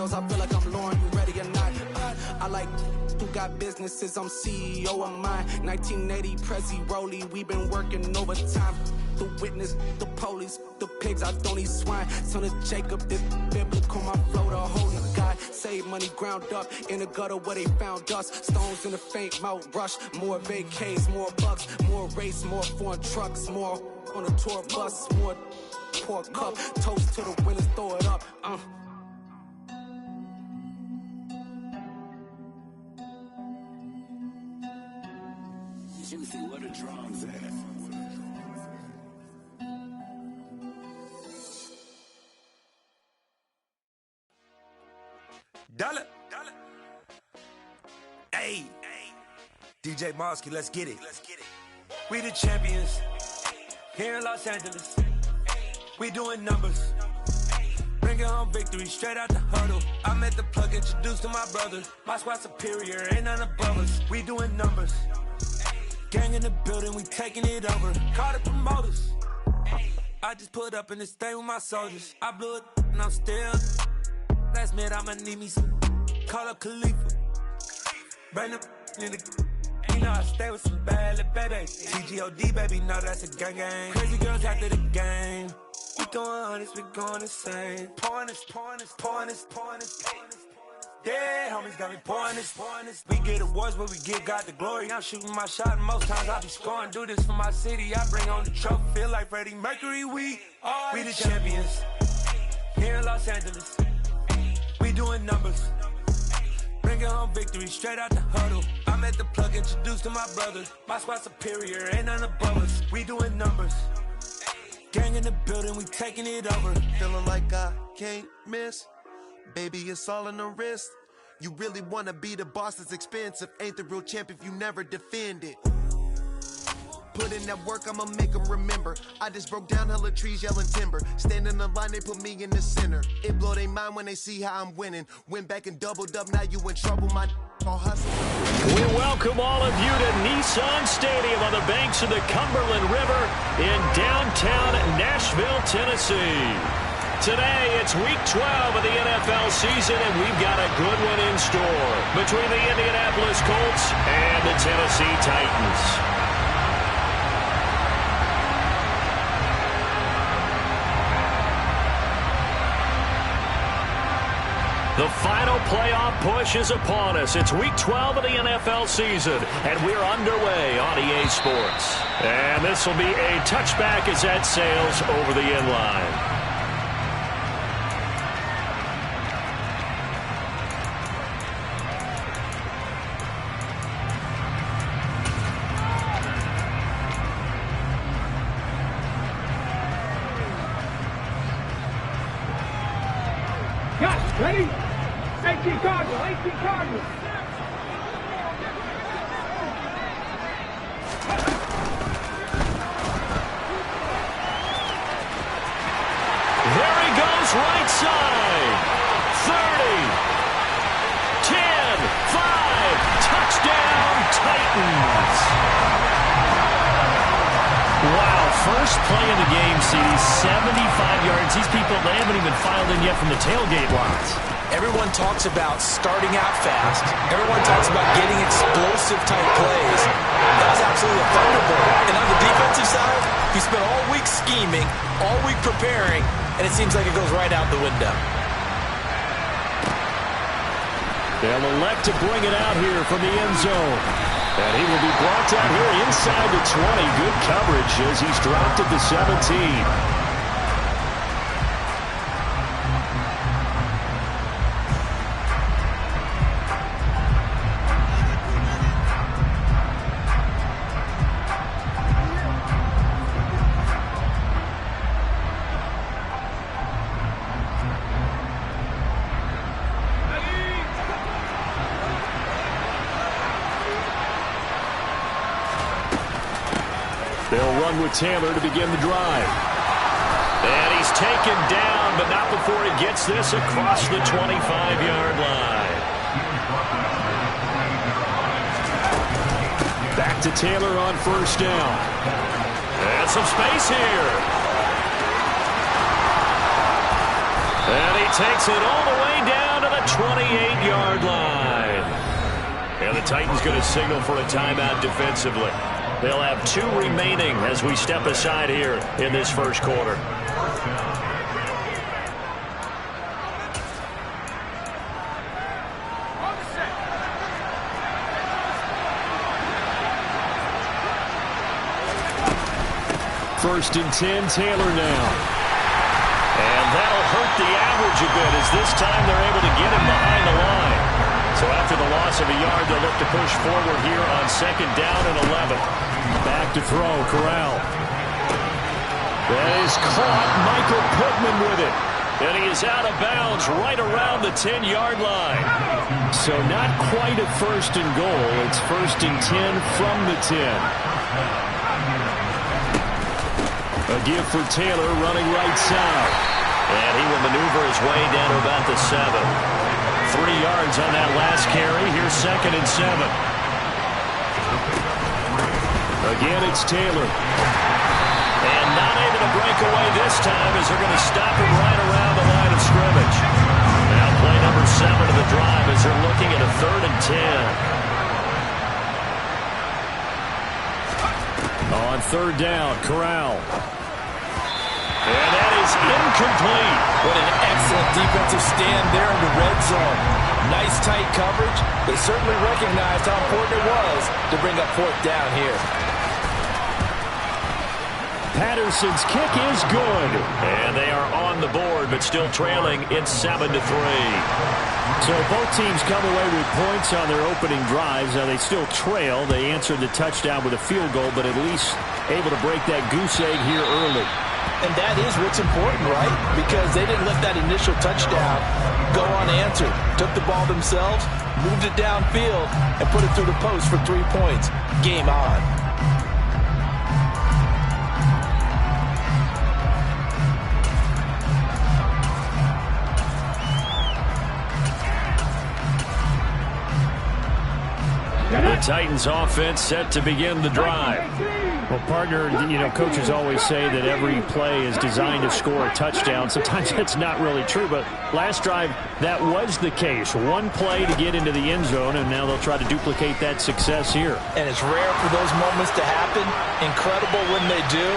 sales, I feel like I'm Lauren, you ready or not? I like who got businesses, I'm CEO of mine. 1980 Prezi Rolly, we been working overtime. The witness, the police, the pigs, I don't eat swine. Son of Jacob, this biblical, my flow, the holy God. Save money ground up in the gutter where they found us. Stones in the faint mouth rush. More vacays, more bucks, more race, more foreign trucks, more on a tour bus, more pour cup. Toast to the winners, throw it up. Juicy, where the drums at? Dollar. Hey. DJ Mosky, let's get it. We the champions here in Los Angeles. We doing numbers. Bringing home victory straight out the huddle. I met the plug, introduced to my brother. My squad superior, ain't none above us. We doing numbers. Gang in the building, we taking it over. Call the promoters. I just put up in this thing with my soldiers. I blew it and I'm still. Last minute I'ma need me some. Call up Khalifa. Bring them in the. You know I stay with some bad little baby. TGOD baby, know that's a gang gang. Crazy girls after the game. We going honest, we going insane. Pouring this. Yeah, homies got me pouring this. We get awards, but we give God the glory. I'm shooting my shot, and most times I be scoring. Do this for my city, I bring on the trophy. Feel like Freddie Mercury, we the champions here in Los Angeles. We doing numbers. Bringing home victory straight out the huddle. I met the plug, introduced to my brother. My squad superior, ain't none above us. We doing numbers. Gang in the building, we taking it over. Feeling like I can't miss. Baby, it's all in the wrist. You really wanna be the boss, it's expensive. Ain't the real champ if you never defend it. Put in that work, I'ma make them remember. I just broke down hella trees, yelling timber. Stand in the line, they put me in the center. It blow their mind when they see how I'm winning. Went back and doubled up, now you in trouble, my all hustle. We welcome all of you to Nissan Stadium on the banks of the Cumberland River in downtown Nashville, Tennessee. Today, it's week 12 of the NFL season, and we've got a good one in store between the Indianapolis Colts and the Tennessee Titans. The final playoff push is upon us. It's week 12 of the NFL season, and we're underway on EA Sports. And this will be a touchback as that sails over the end line. Ready? 18 Cardinal, 18 Cardinal. There he goes, right side. 30. 10. 5. Touchdown, Titans. Wow, first play of the game, CD, 75 yards. These people, they haven't even filed in yet from the tailgate lots. Everyone talks about starting out fast. Everyone talks about getting explosive-type plays. That was absolutely a thunderbolt. And on the defensive side, you spent all week scheming, all week preparing, and it seems like it goes right out the window. They'll elect to bring it out here from the end zone. And he will be brought down here inside the 20. Good coverage as he's dropped at the 17. They'll run with Taylor to begin the drive. And he's taken down, but not before he gets this across the 25-yard line. Back to Taylor on first down. And some space here. And he takes it all the way down to the Titans going to signal for a timeout defensively. They'll have 2 remaining as we step aside here in this first quarter. First and 10, Taylor now. And that'll hurt the average a bit as this time they're able to get him behind the line. So after the loss of a yard, they'll look to push forward here on 2nd down and 11. Back to throw, Corral. That is caught. Michael Pittman with it. And he is out of bounds right around the 10-yard line. So not quite a first and goal. It's 1st and 10 from the 10. A give for Taylor running right side. And he will maneuver his way down to about the 7. 3 yards on that last carry. Here's 2nd and 7. Again, it's Taylor. And not able to break away this time as they're going to stop him right around the line of scrimmage. Now play number 7 of the drive as they're looking at a 3rd and 10. On 3rd down, Corral. And that is incomplete. What an excellent defensive stand there in the red zone. Nice tight coverage. They certainly recognized how important it was to bring up 4th down here. Patterson's kick is good. And they are on the board, but still trailing. It's 7-3. So both teams come away with points on their opening drives. Now they still trail. They answered the touchdown with a field goal, but at least able to break that goose egg here early. And that is what's important, right? Because they didn't let that initial touchdown go unanswered. Took the ball themselves, moved it downfield, and put it through the post for 3 points. Game on. The Titans offense set to begin the drive. Well, partner, coaches always say that every play is designed to score a touchdown. Sometimes that's not really true, but last drive, that was the case. 1 play to get into the end zone, and now they'll try to duplicate that success here. And it's rare for those moments to happen. Incredible when they do.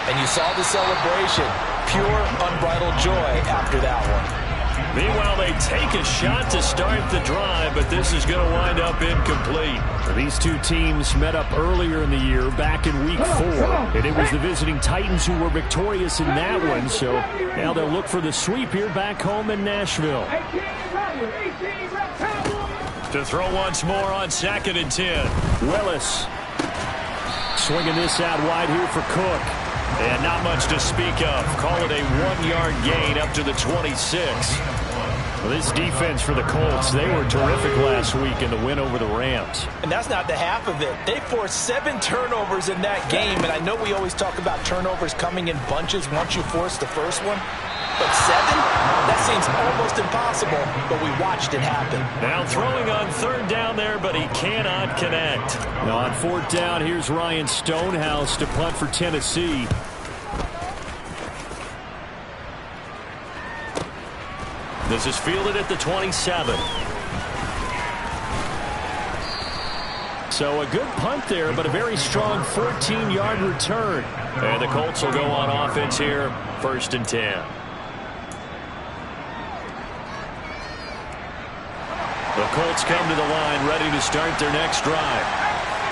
And you saw the celebration. Pure, unbridled joy after that one. Meanwhile, they take a shot to start the drive, but this is going to wind up incomplete. These two teams met up earlier in the year, back in Week 4, and it was the visiting Titans who were victorious in that one, so now they'll look for the sweep here back home in Nashville. To throw once more on 2nd and 10. Willis swinging this out wide here for Cook. And not much to speak of. Call it a 1-yard gain up to the 26. Well, this defense for the Colts, they were terrific last week in the win over the Rams. And that's not the half of it. They forced 7 turnovers in that game, and I know we always talk about turnovers coming in bunches once you force the first one. But 7? That seems almost impossible, but we watched it happen. Now throwing on 3rd down there, but he cannot connect. Now on 4th down, here's Ryan Stonehouse to punt for Tennessee. This is fielded at the 27. So a good punt there, but a very strong 14-yard return. And the Colts will go on offense here, 1st and 10. The Colts come to the line ready to start their next drive.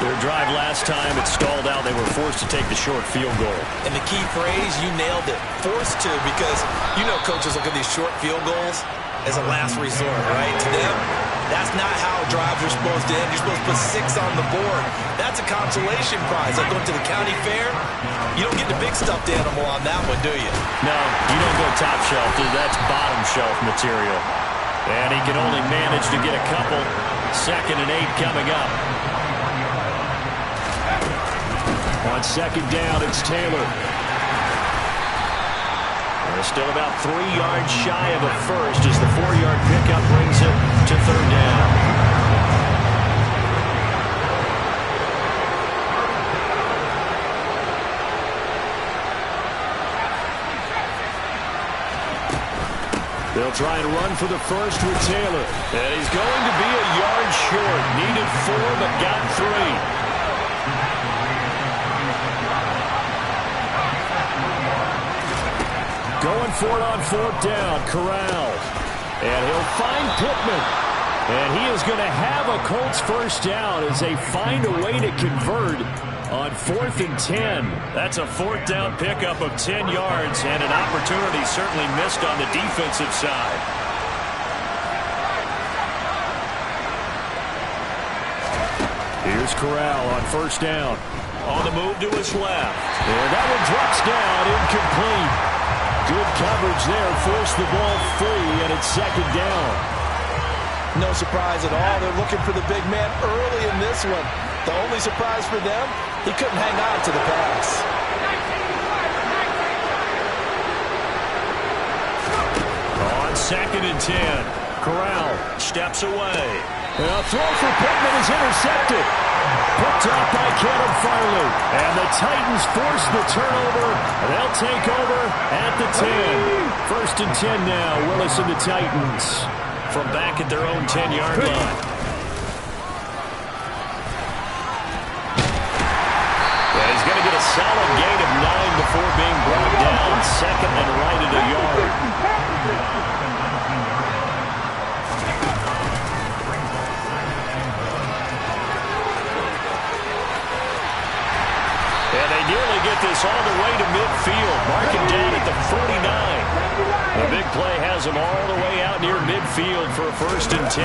Their drive last time, it stalled out. They were forced to take the short field goal. And the key phrase, you nailed it, forced to, because coaches look at these short field goals as a last resort, right? To them, that's not how drives are supposed to end. You're supposed to put 6 on the board. That's a consolation prize. Like going to the county fair, you don't get the big stuffed animal on that one, do you? No, you don't go top shelf. That's bottom shelf material. And he can only manage to get a couple. 2nd and 8 coming up. On 2nd down, it's Taylor. They're still about 3 yards shy of a first as the 4-yard pickup brings it to 3rd down. They'll try and run for the first with Taylor. And he's going to be a yard short. Needed 4, but got 3. Going for it on 4th down. Corral. And he'll find Pittman. And he is going to have a Colts first down as they find a way to convert on 4th and 10. That's a 4th down pickup of 10 yards and an opportunity certainly missed on the defensive side. Here's Corral on 1st down. On the move to his left. And that one drops down, incomplete. Good coverage there, forced the ball free, and it's 2nd down. No surprise at all. They're looking for the big man early in this one. The only surprise for them, he couldn't hang on to the pass. On 2nd and 10, Corral steps away. And a throw for Pittman is intercepted. Picked off by Caleb Farley. And the Titans force the turnover. They'll take over at the 10. 1st and 10 now. Willis and the Titans from back at their own 10-yard line. And he's going to get a solid gain of 9 before being brought down. 2nd and right at a yard. And they nearly get this all the way to midfield. Marking down at the 49. The big play has them all the way out near midfield for a 1st and 10.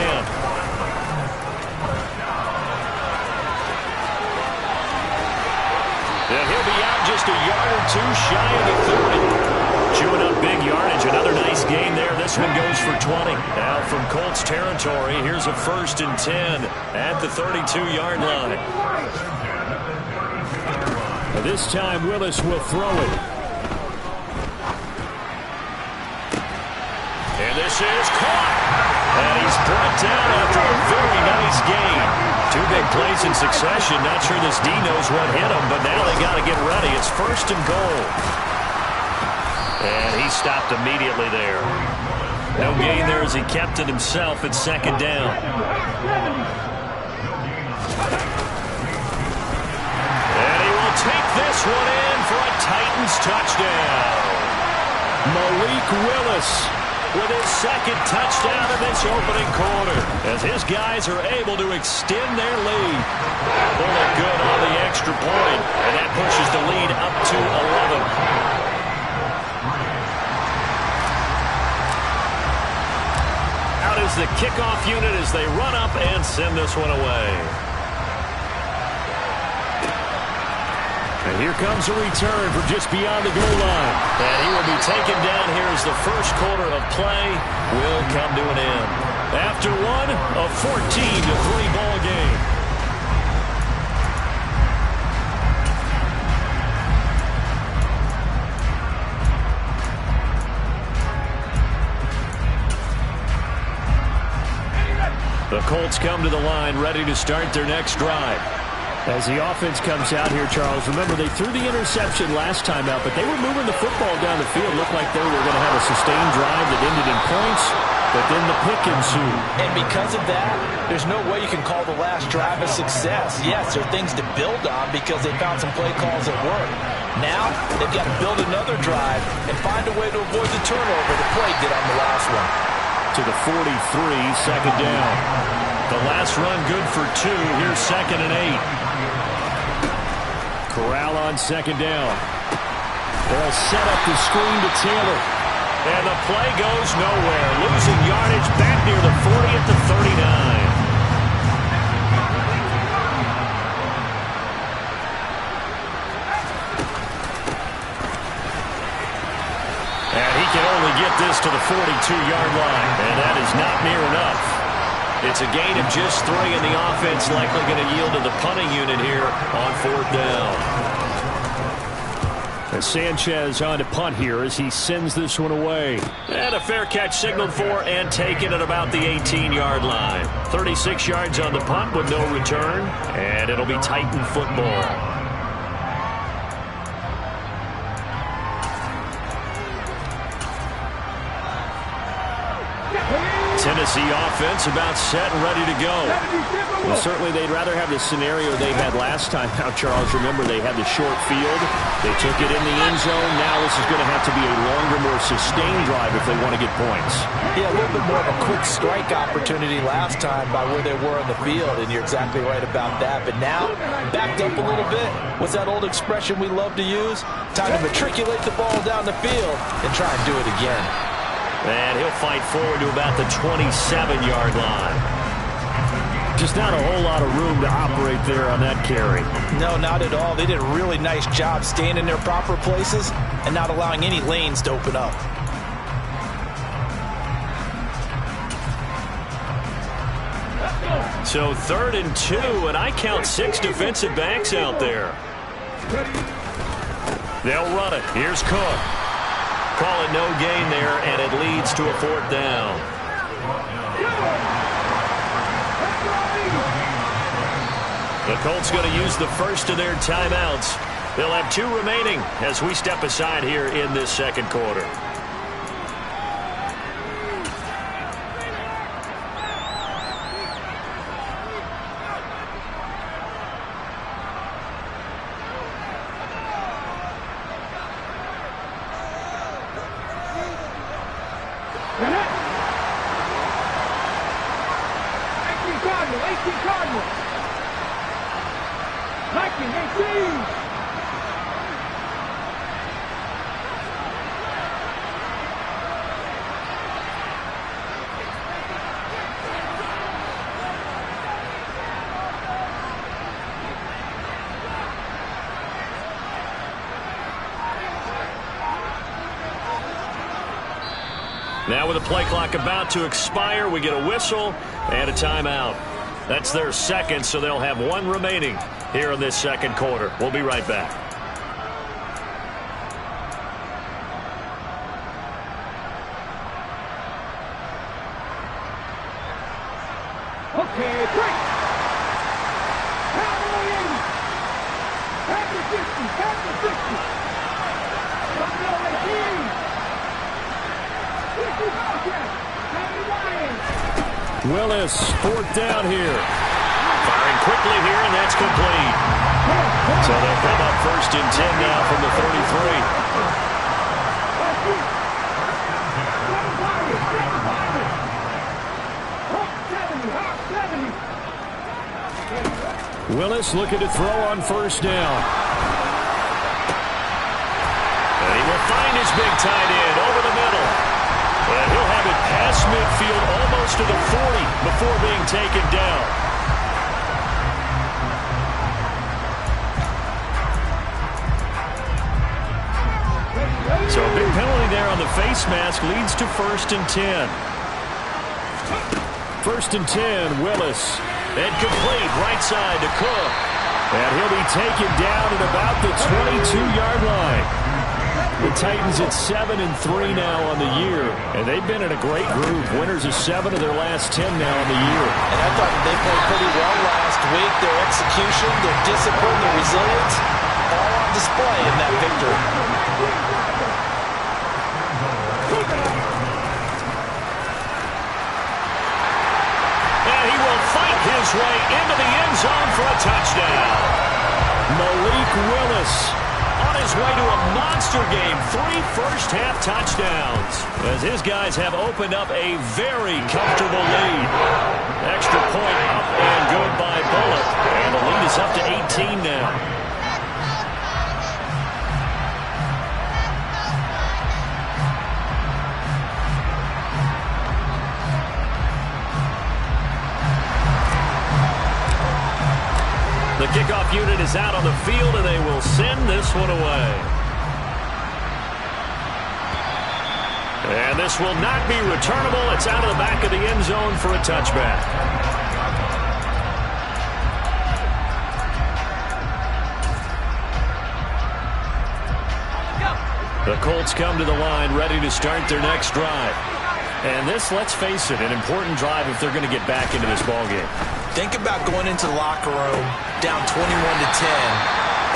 And he'll be out just a yard or 2 shy of the 30. Chewing up big yardage. Another nice gain there. This one goes for 20. Now from Colts territory, here's a 1st and 10 at the 32-yard line. This time Willis will throw it. And this is caught. And he's brought down after a very nice gain. 2 big plays in succession. Not sure this D knows what hit him, but now they got to get ready. It's 1st and goal. And he stopped immediately there. No gain there as he kept it himself at 2nd down. Take this one in for a Titans touchdown. Malik Willis with his 2nd touchdown in this opening quarter as his guys are able to extend their lead. Bullet good on the extra point, and that pushes the lead up to 11. Out is the kickoff unit as they run up and send this one away. And here comes a return from just beyond the goal line. And he will be taken down here as the first quarter of play will come to an end. After one, a 14-3 ball game. The Colts come to the line ready to start their next drive. As the offense comes out here, Charles, remember they threw the interception last time out, but they were moving the football down the field. Looked like they were going to have a sustained drive that ended in points, but then the pick ensued. And because of that, there's no way you can call the last drive a success. Yes, there are things to build on because they found some play calls that work. Now, they've got to build another drive and find a way to avoid the turnover the play did on the last one. To the 43, 2nd down. The last run good for 2. Here's 2nd and 8. Corral on 2nd down. They'll set up the screen to Taylor. And the play goes nowhere. Losing yardage back near the 40 at the 39. And he can only get this to the 42-yard line. And that is not near enough. It's a gain of just 3, and the offense likely going to yield to the punting unit here on 4th down. And Sanchez on to punt here as he sends this one away. And a fair catch signaled for and taken at about the 18-yard line. 36 yards on the punt with no return, and it'll be Titan football. Is the offense about set and ready to go? Well, certainly they'd rather have the scenario they had last time. Now, Charles, remember they had the short field. They took it in the end zone. Now this is going to have to be a longer, more sustained drive if they want to get points. Yeah, a little bit more of a quick strike opportunity last time by where they were on the field, and you're exactly right about that. But now, backed up a little bit. What's that old expression we love to use? Time to matriculate the ball down the field and try and do it again. And he'll fight forward to about the 27-yard line. Just not a whole lot of room to operate there on that carry. No, not at all. They did a really nice job staying in their proper places and not allowing any lanes to open up. So 3rd and 2, and I count 6 defensive backs out there. They'll run it. Here's Cook. Call it no gain there, and it leads to a 4th down. The Colts going to use the first of their timeouts. They'll have 2 remaining as we step aside here in this second quarter. Now with the play clock about to expire, we get a whistle and a timeout. That's their second, so they'll have 1 remaining here in this second quarter. We'll be right back. Okay, break. Pound the 80. Pound the 50. Pound the 50. Don't know the team. Willis, 4th down here. Firing quickly here, and that's complete. So they'll come up 1st and 10 now from the 33. Willis looking to throw on 1st down. And he will find his big tight end over the middle. And he'll have it past midfield almost to the 40 before being taken down. So a big penalty there on the face mask leads to 1st and 10. 1st and 10, Willis. And complete right side to Cook. And he'll be taken down at about the 22-yard line. The Titans at 7-3 now on the year, and they've been in a great groove. Winners of 7 of their last 10 now on the year. And I thought they played pretty well last week. Their execution, their discipline, their resilience, all on display in that victory. And he will fight his way into the end zone for a touchdown. Malik Willis on his way to a monster game. 3 first-half touchdowns as his guys have opened up a very comfortable lead. Extra point up and good by Bullock. And the lead is up to 18 now. The kickoff unit is out on the field, and they will send this one away. And this will not be returnable. It's out of the back of the end zone for a touchback. The Colts come to the line, ready to start their next drive. And this, let's face it, an important drive if they're going to get back into this ballgame. Think about going into the locker room down 21-10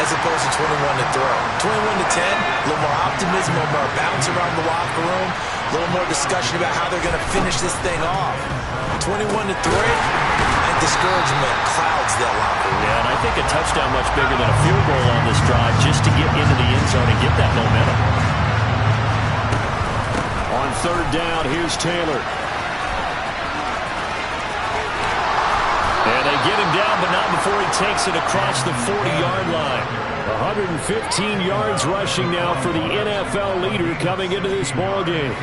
as opposed to 21 to throw. 21 to 10, a little more optimism, a little more bounce around the locker room, a little more discussion about how they're going to finish this thing off. 21 to 3, and discouragement clouds that locker room. Yeah, and I think a touchdown much bigger than a field goal on this drive just to get into the end zone and get that momentum. On third down, here's Taylor. And they get him down, but not before he takes it across the 40-yard line. 115 yards rushing now for the NFL leader coming into this ballgame.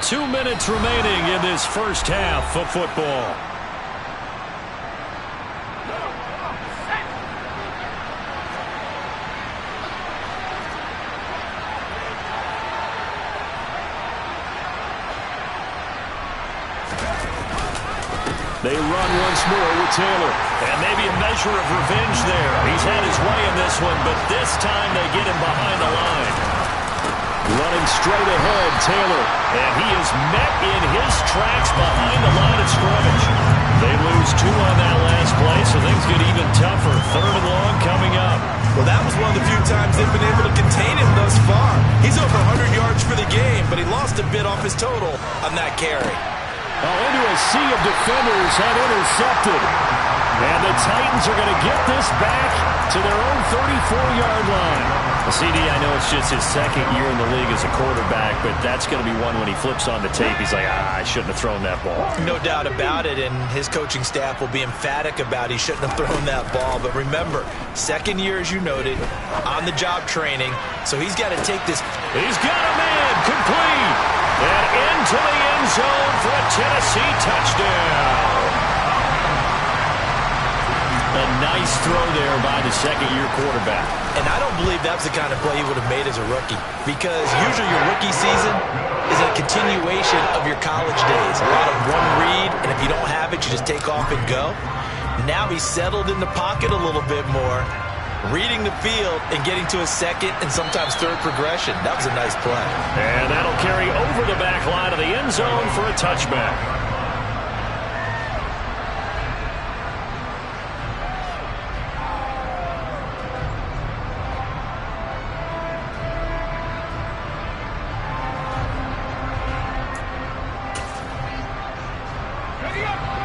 2 minutes remaining in this first half of football. They run once more with Taylor. And maybe a measure of revenge there. He's had his way in this one, but this time they get him behind the line. Running straight ahead, Taylor. And he is met in his tracks behind the line of scrimmage. They lose 2 on that last play, so things get even tougher. Third and long coming up. Well, that was one of the few times they've been able to contain him thus far. He's over 100 yards for the game, but he lost a bit off his total on that carry. Into a sea of defenders have intercepted. And the Titans are going to get this back to their own 34-yard line. CD, I know it's just his second year in the league as a quarterback, but that's going to be one when he flips on the tape. He's like, I shouldn't have thrown that ball. No doubt about it, and his coaching staff will be emphatic about he shouldn't have thrown that ball. But remember, second year, as you noted, on-the-job training, so he's got to take this. He's got a man complete. And into the end zone for a Tennessee touchdown. A nice throw there by the second-year quarterback. And I don't believe that's the kind of play he would have made as a rookie, because usually your rookie season is a continuation of your college days. A lot of one read, and if you don't have it, you just take off and go. Now he's settled in the pocket a little bit more, reading the field and getting to a second and sometimes third progression. That was a nice play. And that'll carry over the back line of the end zone for a touchback.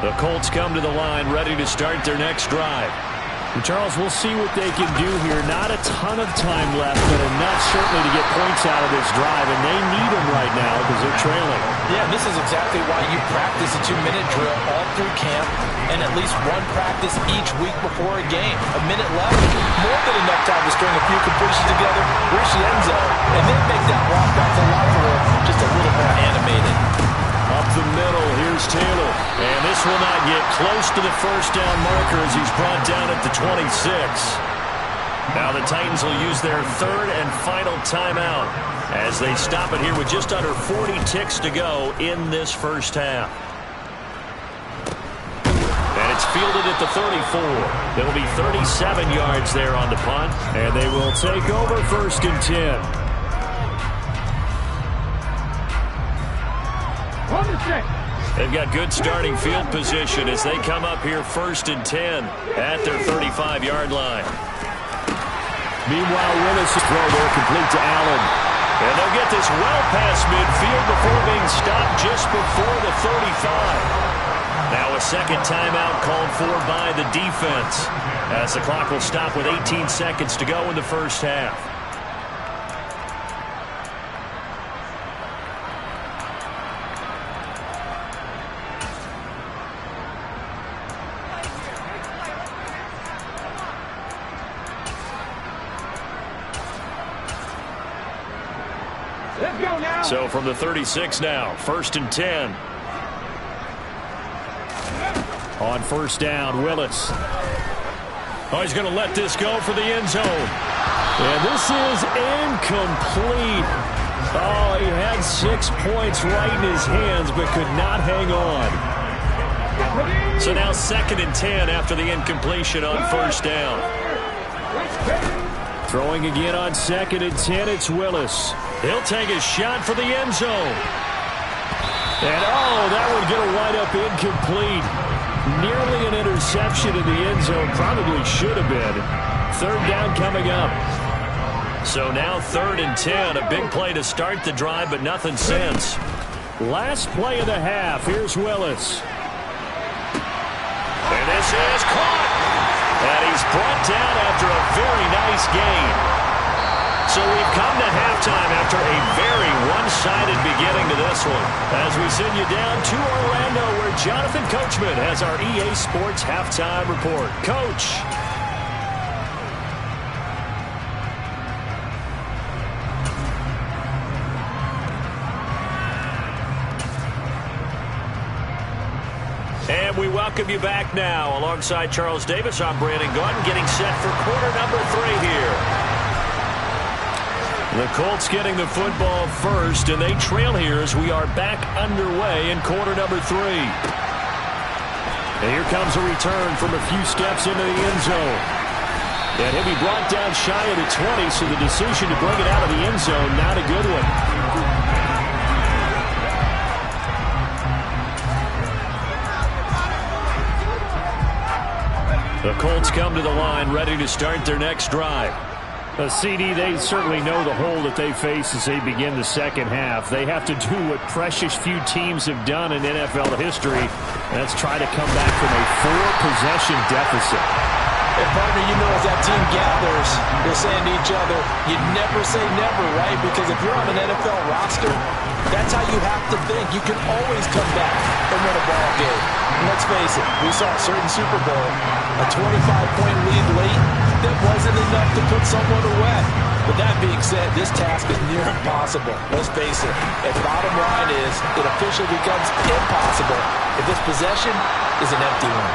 The Colts come to the line, ready to start their next drive. And Charles, we'll see what they can do here. Not a ton of time left, but enough certainly to get points out of this drive, and they need them right now because they're trailing. Yeah, this is exactly why you practice a 2-minute drill all through camp and at least one practice each week before a game. A minute left, more than enough time to string a few completions together, reach the end zone, and then make that walk back to the locker room just a little more animated. Up the middle, here's Taylor. And this will not get close to the first down marker as he's brought down at the 26. Now the Titans will use their third and final timeout as they stop it here with just under 40 ticks to go in this first half. And it's fielded at the 34. It'll be 37 yards there on the punt, and they will take over first and 10. They've got good starting field position as they come up here first and 10 at their 35-yard line. Meanwhile, Willis' throw there complete to Allen. And they'll get this well past midfield before being stopped just before the 35. Now a second timeout called for by the defense as the clock will stop with 18 seconds to go in the first half. So from the 36 now, first and 10. On first down, Willis. Oh, he's going to let this go for the end zone. And this is incomplete. Oh, he had 6 points right in his hands, but could not hang on. So now second and 10 after the incompletion on first down. Throwing again on second and 10, it's Willis. He'll take a shot for the end zone. And, oh, that one going to wind up incomplete. Nearly an interception in the end zone. Probably should have been. Third down coming up. So now 3rd and 10. A big play to start the drive, but nothing since. Last play of the half. Here's Willis. And this is caught. And he's brought down after a very nice gain. So we've come to halftime after a very one-sided beginning to this one. As we send you down to Orlando, where Jonathan Coachman has our EA Sports Halftime Report. Coach. And we welcome you back now. Alongside Charles Davis, I'm Brandon Gordon, getting set for quarter number 3 here. The Colts getting the football first, and they trail here as we are back underway in quarter number 3. And here comes a return from a few steps into the end zone. And he'll be brought down shy of the 20, so the decision to bring it out of the end zone, not a good one. The Colts come to the line, ready to start their next drive. CD, they certainly know the hole that they face as they begin the second half. They have to do what precious few teams have done in NFL history. That's try to come back from a 4-possession deficit. And partner, you know, as that team gathers, they're saying to each other, you never say never, right? Because if you're on an NFL roster, that's how you have to think. You can always come back and win a ball game. And let's face it, we saw a certain Super Bowl, a 25-point lead late, that wasn't enough to put someone away. But that being said, this task is near impossible. Let's face it. And bottom line is, it officially becomes impossible if this possession is an empty one.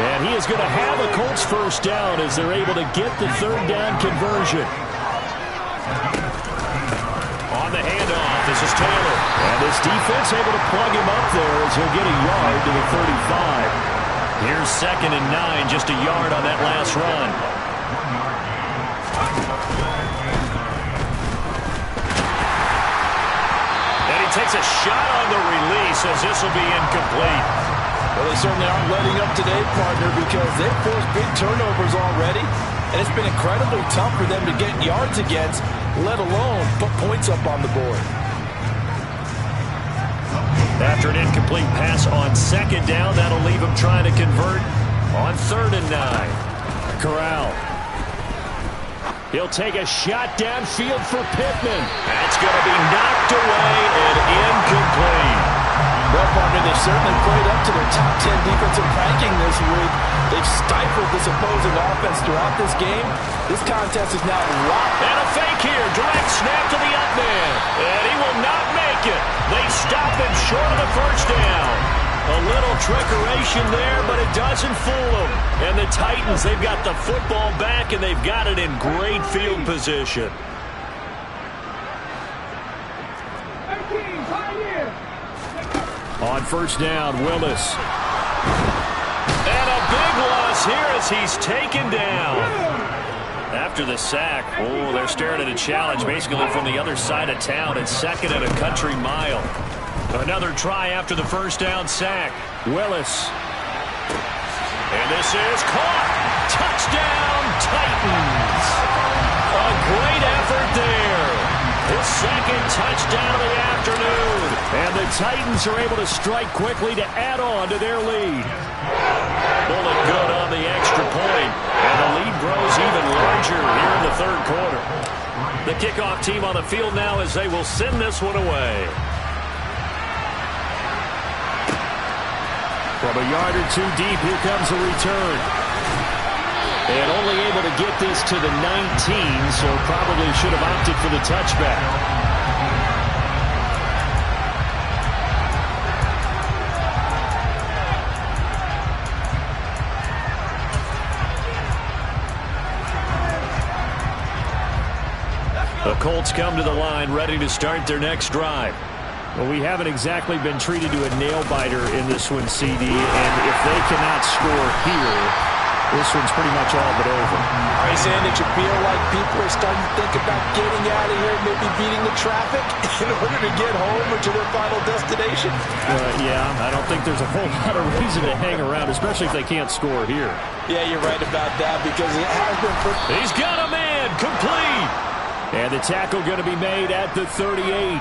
And he is going to have a Colts first down as they're able to get the third down conversion. On the handoff, this is Taylor. And this defense able to plug him up there as he'll get a yard to the 35. Here's 2nd and 9, just a yard on that last run. And he takes a shot on the release as this will be incomplete. Well, they certainly aren't letting up today, partner, because they've forced big turnovers already, and it's been incredibly tough for them to get yards against, let alone put points up on the board. After an incomplete pass on 2nd down, that'll leave him trying to convert on 3rd and 9. Corral. He'll take a shot downfield for Pittman. That's going to be knocked away and incomplete. Well, partner, they've certainly played up to their top 10 defensive ranking this week. They've stifled this opposing offense throughout this game. This contest is now locked. And a fake here. Direct snap to the up man. And he will not make it. They stop him short of the first down. A little trickeration there, but it doesn't fool them. And the Titans, they've got the football back, and they've got it in great field position. On first down, Willis. And a big loss here as he's taken down. After the sack, oh, they're staring at a challenge basically from the other side of town. It's 2nd and a country mile. Another try after the first down sack. Willis. And this is caught. Touchdown, Titans. A great effort there. His 2nd touchdown of the afternoon. And the Titans are able to strike quickly to add on to their lead. Bullet good on the extra point. And the lead grows even larger here in the 3rd quarter. The kickoff team on the field now as they will send this one away. From a yard or 2 deep, here comes a return. And only able to get this to the 19, so probably should have opted for the touchback. The Colts come to the line, ready to start their next drive. Well, we haven't exactly been treated to a nail-biter in this one, CD, and if they cannot score here, this one's pretty much all but over. Are you saying that you feel like people are starting to think about getting out of here, maybe beating the traffic in order to get home or to their final destination? celebration? Yeah, I don't think there's a whole lot of reason to hang around, especially if they can't score here. Yeah, you're right about that because it has been... He's got a man, complete. And the tackle going to be made at the 38.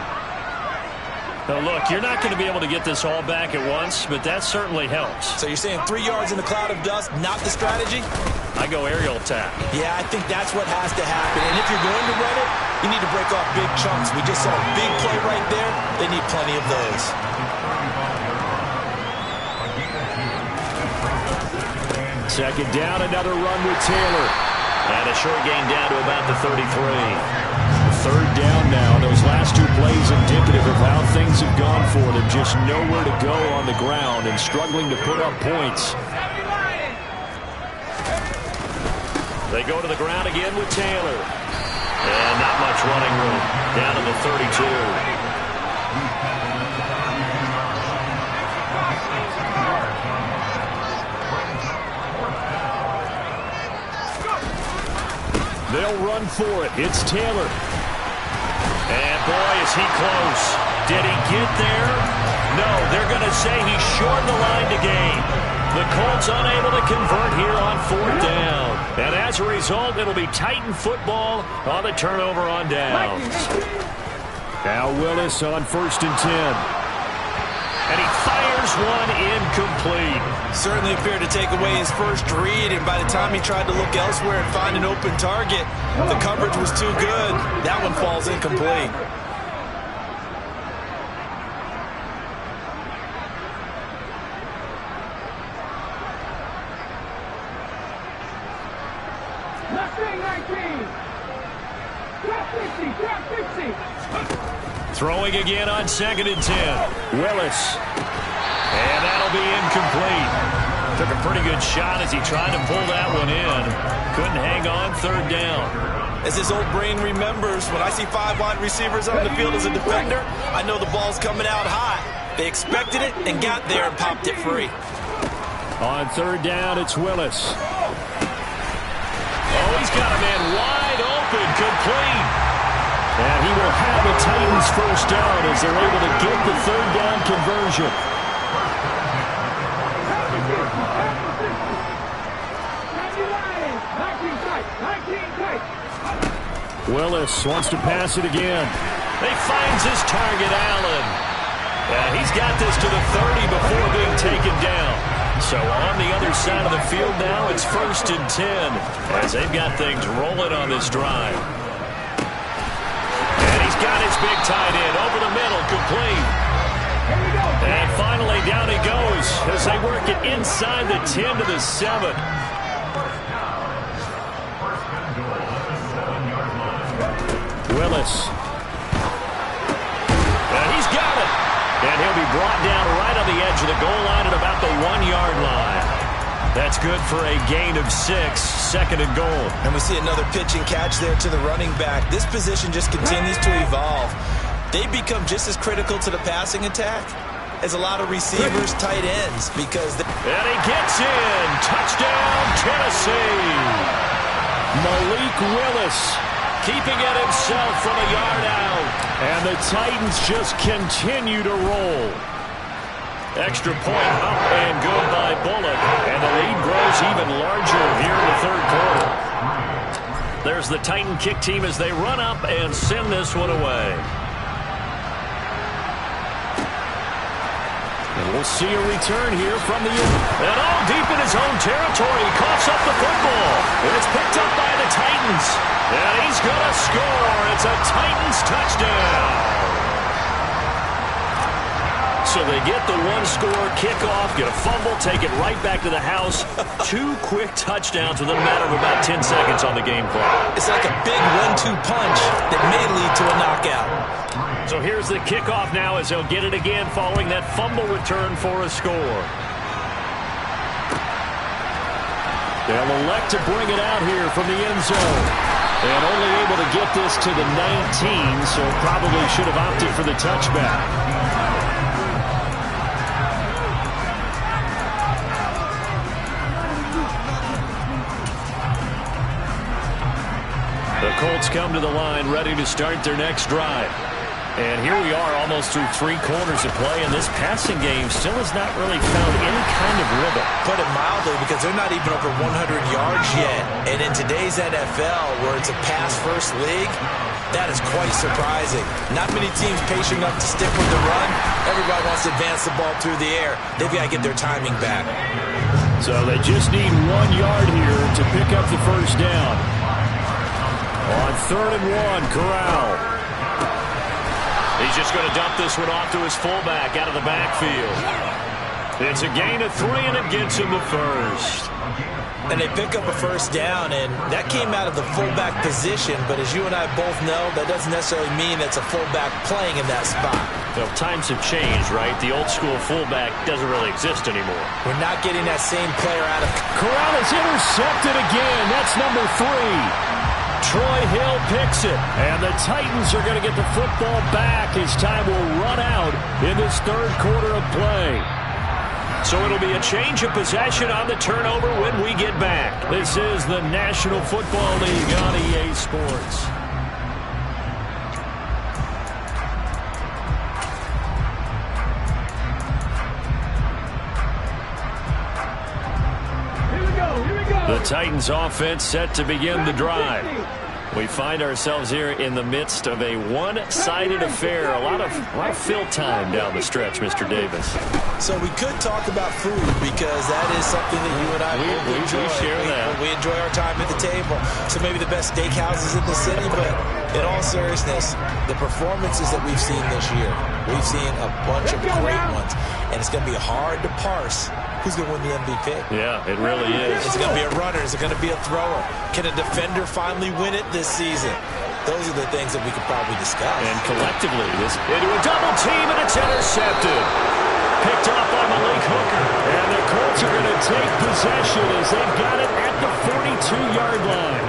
Now, look, you're not going to be able to get this all back at once, but that certainly helps. So you're saying 3 yards in a cloud of dust, not the strategy? I go aerial attack. Yeah, I think that's what has to happen. And if you're going to run it, you need to break off big chunks. We just saw a big play right there. They need plenty of those. Second down, another run with Taylor. And a short gain down to about the 33. Third down now. Those last 2 plays indicative of how things have gone for them. Just nowhere to go on the ground and struggling to put up points. They go to the ground again with Taylor. And not much running room. Down to the 32. They'll run for it. It's Taylor. And boy, is he close. Did he get there? No, they're going to say he shortened the line to gain. The Colts unable to convert here on 4th down. And as a result, it'll be Titan football on the turnover on downs. Now Willis on 1st and 10. And he fires one incomplete. Certainly appeared to take away his first read, and by the time he tried to look elsewhere and find an open target, the coverage was too good. That one falls incomplete. Throwing again on 2nd and 10. Willis. And that'll be incomplete. Took a pretty good shot as he tried to pull that one in. Couldn't hang on 3rd down. As his old brain remembers, when I see 5 wide receivers on the field as a defender, I know the ball's coming out hot. They expected it and got there and popped it free. On 3rd down, it's Willis. Oh, he's got a man wide open, complete. And he will have the Titans first down as they're able to get the 3rd down conversion. Willis wants to pass it again. He finds his target, Allen. He's got this to the 30 before being taken down. So on the other side of the field now, it's 1st and 10 as they've got things rolling on this drive. Got his big tight end over the middle, complete. And finally down he goes as they work it inside the 10 to the 7. Willis. And he's got it. And he'll be brought down right on the edge of the goal line at about the 1-yard line. That's good for a gain of 6, 2nd and goal. And we see another pitch and catch there to the running back. This position just continues to evolve. They become just as critical to the passing attack as a lot of receivers, tight ends, because... And he gets in. Touchdown, Tennessee. Malik Willis keeping it himself from a yard out. And the Titans just continue to roll. Extra point up and good by Bullock. And the lead grows even larger here in the 3rd quarter. There's the Titan kick team as they run up and send this one away. And we'll see a return here from the end. And all deep in his own territory. He coughs up the football. And it's picked up by the Titans. And he's going to score. It's a Titans touchdown. So they get the 1-score kickoff, get a fumble, take it right back to the house. 2 quick touchdowns within a matter of about 10 seconds on the game clock. It's like a big 1-2 punch that may lead to a knockout. So here's the kickoff now as they'll get it again following that fumble return for a score. They'll elect to bring it out here from the end zone. And only able to get this to the 19, so probably should have opted for the touchback. The Colts come to the line ready to start their next drive. And here we are almost through 3 quarters of play, and this passing game still has not really found any kind of rhythm. Put it mildly, because they're not even over 100 yards yet. And in today's NFL, where it's a pass-first league, that is quite surprising. Not many teams patient enough to stick with the run. Everybody wants to advance the ball through the air. They've got to get their timing back. So they just need 1 yard here to pick up the first down. On 3rd and 1, Corral. He's just going to dump this one off to his fullback out of the backfield. It's a gain of 3, and it gets him the first. And they pick up a first down, and that came out of the fullback position. But as you and I both know, that doesn't necessarily mean it's a fullback playing in that spot. Well, times have changed, right? The old school fullback doesn't really exist anymore. We're not getting that same player out of... Corral is intercepted again. That's number 3. Troy Hill picks it, and the Titans are going to get the football back as time will run out in this 3rd quarter of play. So it'll be a change of possession on the turnover when we get back. This is the National Football League on EA Sports. The Titans offense set to begin the drive. We find ourselves here in the midst of a one-sided affair. A lot of fill time down the stretch, Mr. Davis. So we could talk about food, because that is something that you and I enjoy. We share that. We enjoy our time at the table. So maybe the best steakhouses in the city, but in all seriousness, the performances that we've seen this year, we've seen a bunch of great ones, and it's going to be hard to parse who's going to win the MVP. Yeah, it really is. Is it going to be a runner? Is it going to be a thrower? Can a defender finally win it this season? Those are the things that we could probably discuss. And collectively, this into a double team, and it's intercepted. Picked off by Malik Hooker. And the Colts are going to take possession as they've got it at the 42-yard line.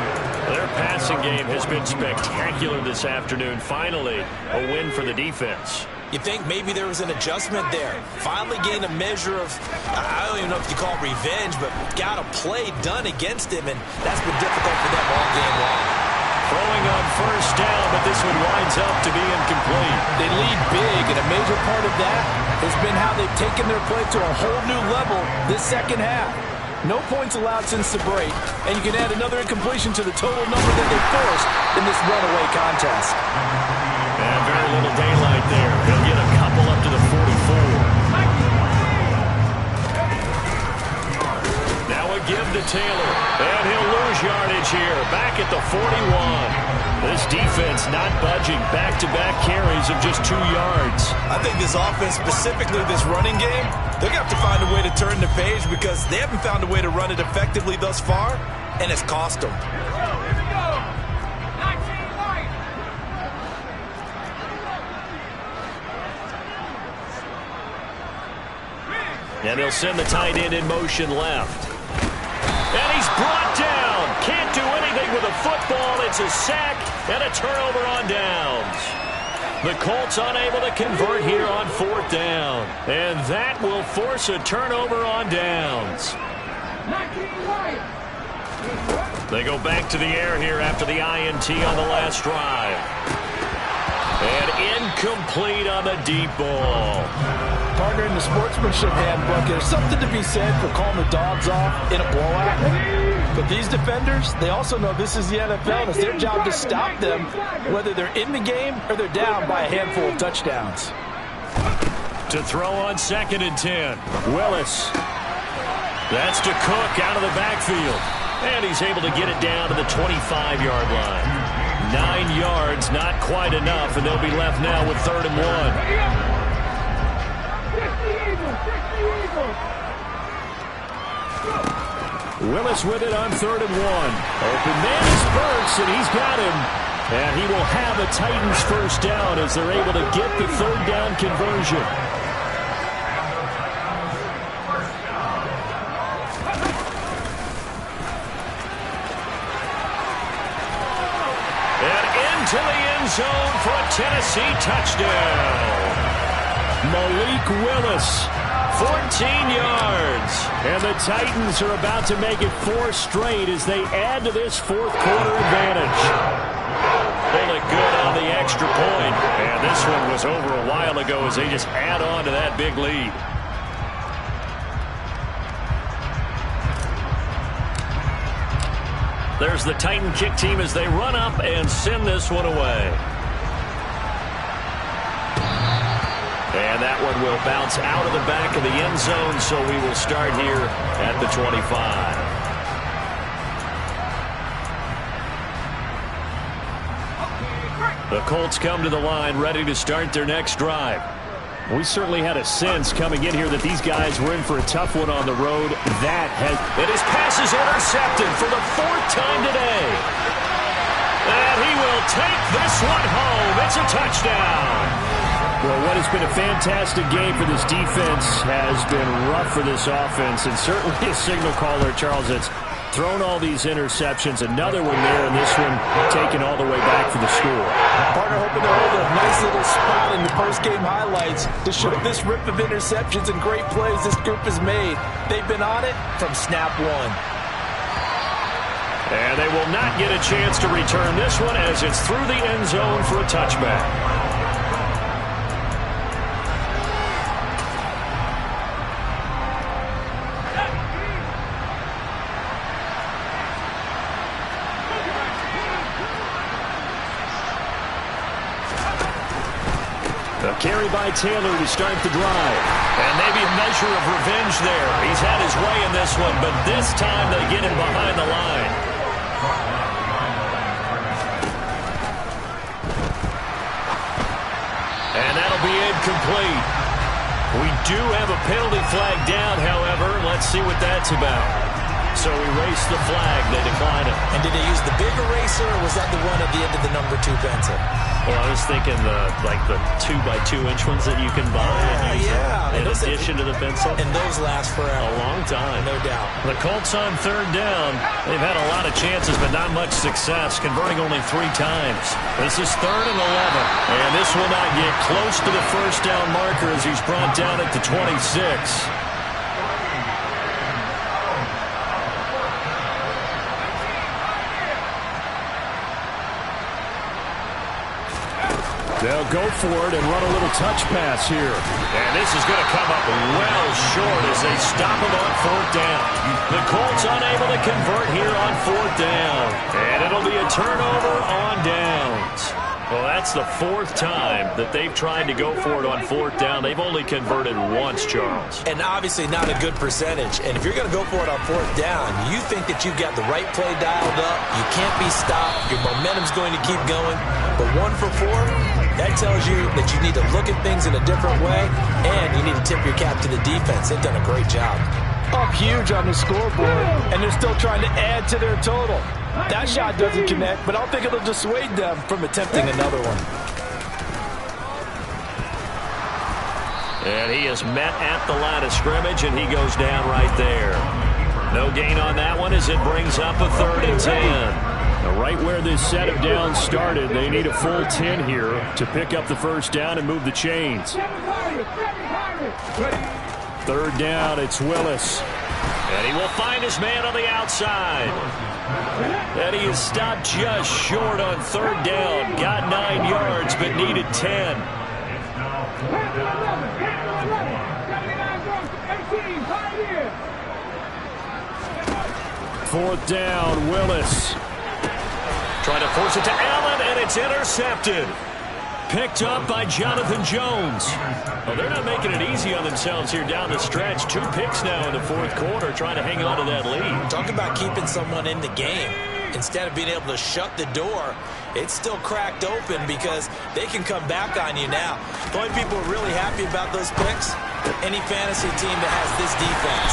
Their passing game has been spectacular this afternoon. Finally, a win for the defense. You think maybe there was an adjustment there. Finally gained a measure of, I don't even know if you call it revenge, but got a play done against him, and that's been difficult for them all game long. Throwing on first down, but this one winds up to be incomplete. They lead big, and a major part of that has been how they've taken their play to a whole new level this second half. No points allowed since the break, and you can add another incompletion to the total number that they forced in this runaway contest. And very little daylight there. He'll get a couple up to the 44. Now a give to Taylor. And he'll lose yardage here. Back at the 41. This defense not budging. Back-to-back carries of just 2 yards. I think this offense, specifically this running game, they're going to have to find a way to turn the page, because they haven't found a way to run it effectively thus far, and it's cost them. And they'll send the tight end in motion left. And he's brought down. Can't do anything with a football. It's a sack and a turnover on downs. The Colts unable to convert here on 4th down. And that will force a turnover on downs. They go back to the air here after the INT on the last drive. And incomplete on the deep ball. Partner, in the sportsmanship handbook, there's something to be said for calling the dogs off in a blowout. But these defenders, they also know this is the NFL, and it's their job to stop them, whether they're in the game or they're down by a handful of touchdowns. To throw on 2nd and 10. Willis. That's to Cook out of the backfield. And he's able to get it down to the 25-yard line. 9 yards, not quite enough, and they'll be left now with 3rd and 1. Willis with it on 3rd and 1. Open man is Burks, and he's got him. And he will have a Titans first down as they're able to get the 3rd down conversion. And into the end zone for a Tennessee touchdown. Malik Willis. 14 yards. And the Titans are about to make it 4 straight as they add to this 4th quarter advantage. They call it good on the extra point. And this one was over a while ago as they just add on to that big lead. There's the Titan kick team as they run up and send this one away. And that one will bounce out of the back of the end zone, so we will start here at the 25. The Colts come to the line ready to start their next drive. We certainly had a sense coming in here that these guys were in for a tough one on the road. And his pass is intercepted for the 4th time today. And he will take this one home. It's a touchdown. Well, what has been a fantastic game for this defense has been rough for this offense, and certainly a signal caller, Charles, that's thrown all these interceptions. Another one there, and this one taken all the way back for the score. Partner hoping to hold a nice little spot in the post-game highlights to show this rip of interceptions and great plays this group has made. They've been on it from snap one. And they will not get a chance to return this one as it's through the end zone for a touchback. A carry by Taylor to start the drive. And maybe a measure of revenge there. He's had his way in this one, but this time they get him behind the line. And that'll be incomplete. We do have a penalty flag down, however. Let's see what that's about. So erase the flag. They decline it. And did they use the big eraser, or was that the one at the end of the number 2 pencil? Well, I was thinking the 2x2-inch ones that you can buy and use in addition to the pencil. And those last forever. A long time. No doubt. The Colts on 3rd down. They've had a lot of chances, but not much success, converting only 3 times. This is 3rd and 11. And this will not get close to the 1st down marker as he's brought down at the 26. They'll go for it and run a little touch pass here. And this is going to come up well short as they stop him on 4th down. The Colts unable to convert here on 4th down. And it'll be a turnover on downs. Well, that's the 4th time that they've tried to go for it on 4th down. They've only converted once, Charles. And obviously not a good percentage. And if you're going to go for it on 4th down, you think that you've got the right play dialed up. You can't be stopped. Your momentum's going to keep going. But 1 for 4, that tells you that you need to look at things in a different way, and you need to tip your cap to the defense. They've done a great job. Up huge on the scoreboard, and they're still trying to add to their total. That shot doesn't connect, but I don't think it'll dissuade them from attempting another one. And he is met at the line of scrimmage, and he goes down right there. No gain on that one as it brings up a 3rd and 10. Now, right where this set of downs started, they need a full 10 here to pick up the 1st down and move the chains. 3rd down, it's Willis. And he will find his man on the outside. And he is stopped just short on 3rd down. Got 9 yards, but needed 10. 4th down, Willis. Trying to force it to Allen, and it's intercepted. Picked up by Jonathan Jones. Well, they're not making it easy on themselves here down the stretch. 2 picks now in the 4th quarter, trying to hang on to that lead. Talk about keeping someone in the game. Instead of being able to shut the door, it's still cracked open because they can come back on you now. The only people who are really happy about those picks, any fantasy team that has this defense.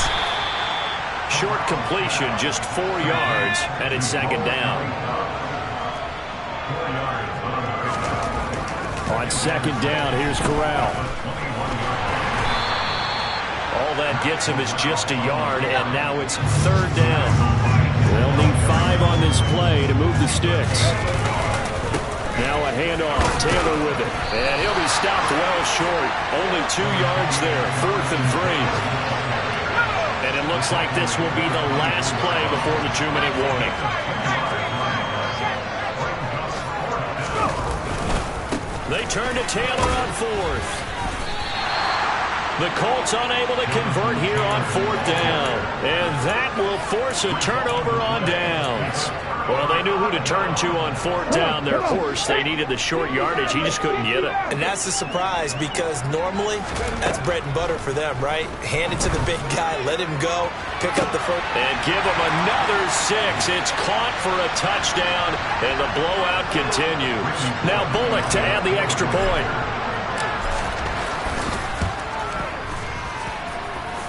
Short completion, just 4 yards, and it's 2nd down. On 2nd down, here's Corral. All that gets him is just a yard, and now it's 3rd down. They'll need 5 on this play to move the sticks. Now a handoff, Taylor with it. And he'll be stopped well short. Only 2 yards there, 4th and 3. And it looks like this will be the last play before the 2-minute warning. They turn to Taylor on fourth. The Colts unable to convert here on fourth down. And that will force a turnover on downs. Well, they knew who to turn to on fourth down. Their horse, they needed the short yardage. He just couldn't get it. And that's a surprise because normally that's bread and butter for them, right? Hand it to the big guy, let him go, pick up the first. And give him another 6. It's caught for a touchdown, and the blowout continues. Now Bullock to add the extra point.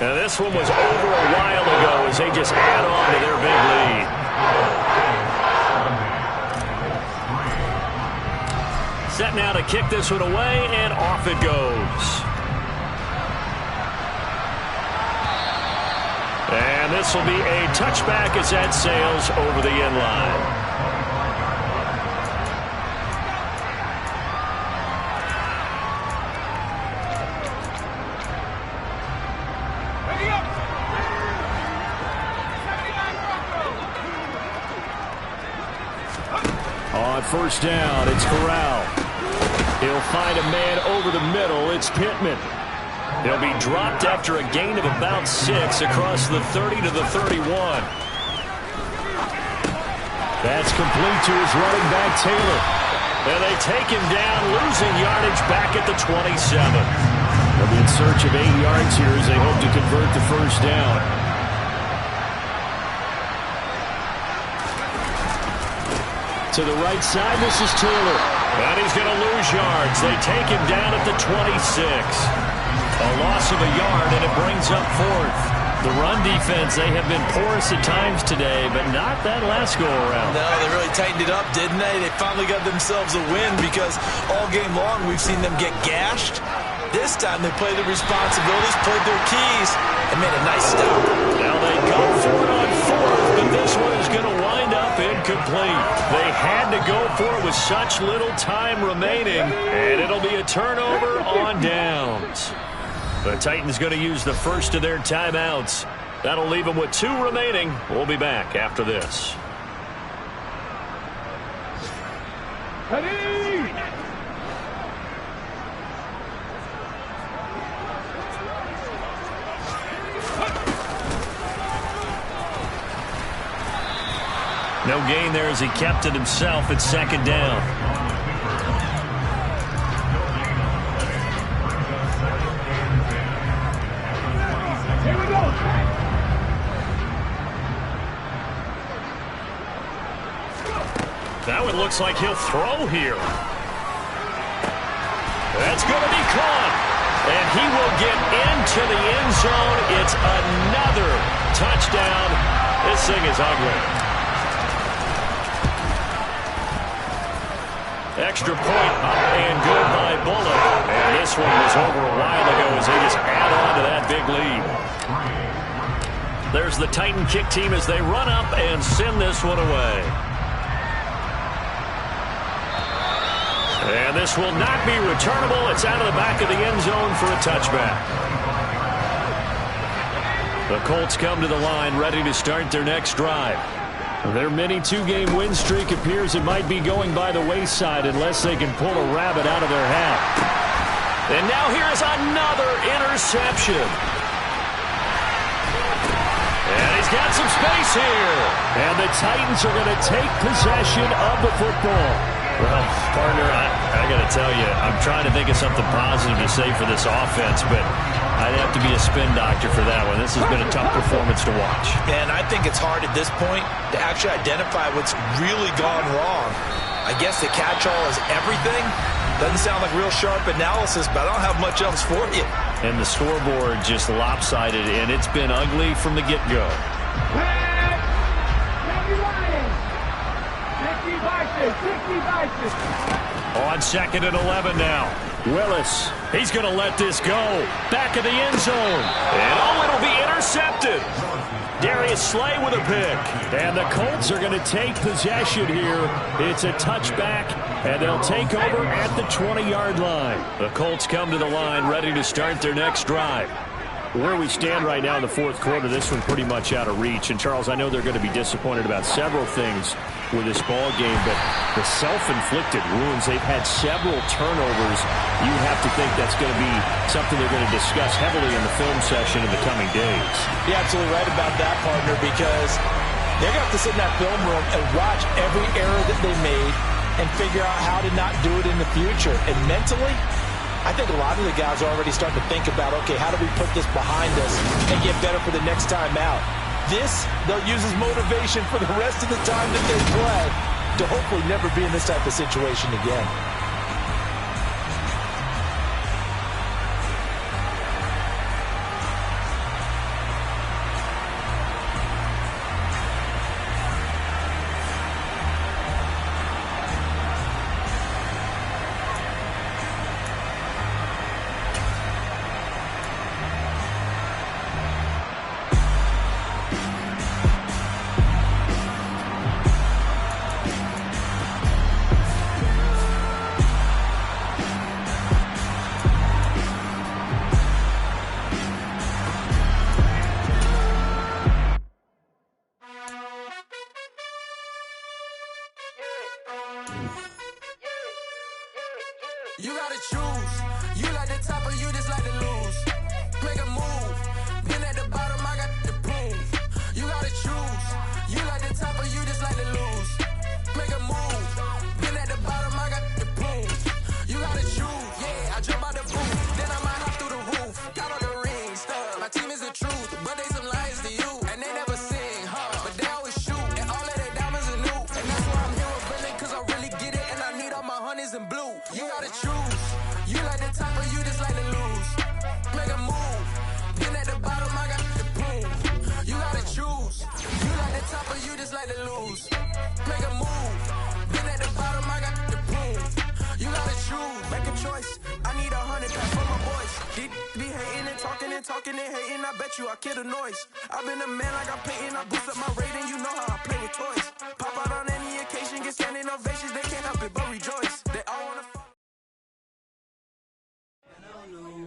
Now this one was over a while ago as they just add on to their big lead. Set now to kick this one away, and off it goes. And this will be a touchback as that sails over the end line. On first down, it's Corral. He'll find a man over the middle. It's Pittman. He'll be dropped after a gain of about 6 across the 30 to the 31. That's complete to his running back, Taylor. And they take him down, losing yardage back at the 27. They'll be in search of 8 yards here as they hope to convert the first down. To the right side, this is Taylor. And he's going to lose yards. They take him down at the 26. A loss of a yard, and it brings up fourth. The run defense, they have been porous at times today, but not that last go-around. No, they really tightened it up, didn't they? They finally got themselves a win because all game long we've seen them get gashed. This time they played their responsibilities, played their keys, and made a nice stop. Now they go for it on fourth, but this one is going to wind up incomplete. They had to go for it with such little time remaining, and it'll be a turnover on downs. The Titans going to use the first of their timeouts. That'll leave them with 2 remaining. We'll be back after this. Ready! No gain there as he kept it himself at second down. Here we go. Now it looks like he'll throw here. That's going to be caught. And he will get into the end zone. It's another touchdown. This thing is ugly. Extra point up and good by Bullock. And this one was over a while ago as they just add on to that big lead. There's the Titan kick team as they run up and send this one away. And this will not be returnable. It's out of the back of the end zone for a touchback. The Colts come to the line ready to start their next drive. Their mini 2-game win streak appears it might be going by the wayside unless they can pull a rabbit out of their hat. And now here's another interception. And he's got some space here. And the Titans are going to take possession of the football. Well, partner, I got to tell you, I'm trying to think of something positive to say for this offense, but I'd have to be a spin doctor for that one. This has been a tough performance to watch. And I think it's hard at this point to actually identify what's really gone wrong. I guess the catch-all is everything. Doesn't sound like real sharp analysis, but I don't have much else for you. And the scoreboard just lopsided, and it's been ugly from the get-go. On second and 11 now. Willis, he's going to let this go. Back of the end zone. And it'll be intercepted. Darius Slay with a pick. And the Colts are going to take possession here. It's a touchback, and they'll take over at the 20-yard line. The Colts come to the line ready to start their next drive. Where we stand right now in the fourth quarter, this one pretty much out of reach. And, Charles, I know they're going to be disappointed about several things with this ball game, but the self-inflicted wounds, they've had several turnovers. You have to think that's going to be something they're going to discuss heavily in the film session in the coming days. You're absolutely right about that, partner, because they're going to have to sit in that film room and watch every error that they made and figure out how to not do it in the future. And mentally, I think a lot of the guys are already starting to think about, okay, how do we put this behind us and get better for the next time out? This, they'll use as motivation for the rest of the time that they play to hopefully never be in this type of situation again. You gotta choose. You like the top or you just like to lose. Make a move. Been at the bottom, I got the boom. You gotta choose. You like the top or you just like to lose. Make a move. Been at the bottom, I got the boom. You gotta choose. Yeah, I jump out the booth. Then I might hop through the roof. Got all the rings, stuff. My team is the truth, but they some liars to you. And they never sing, but they always shoot. And all of their diamonds are new. And that's why I'm here with Berlin, cause I really get it. And I need all my honeys in blue. You gotta choose. You like the top or you just like to lose. Make a move. Been at the bottom, I got the boom. You gotta choose. You like the top or you just like to lose. Make a move. Been at the bottom, I got the boom. You gotta choose. Make a choice. I need 100 pack for my boys. Be hating and talking and hating. I bet you I kill the noise. I've been a man like I'm painting. I boost up my rating. You know how I play with toys. Pop out on any occasion, get standing ovations. They can't help it but rejoice. They all wanna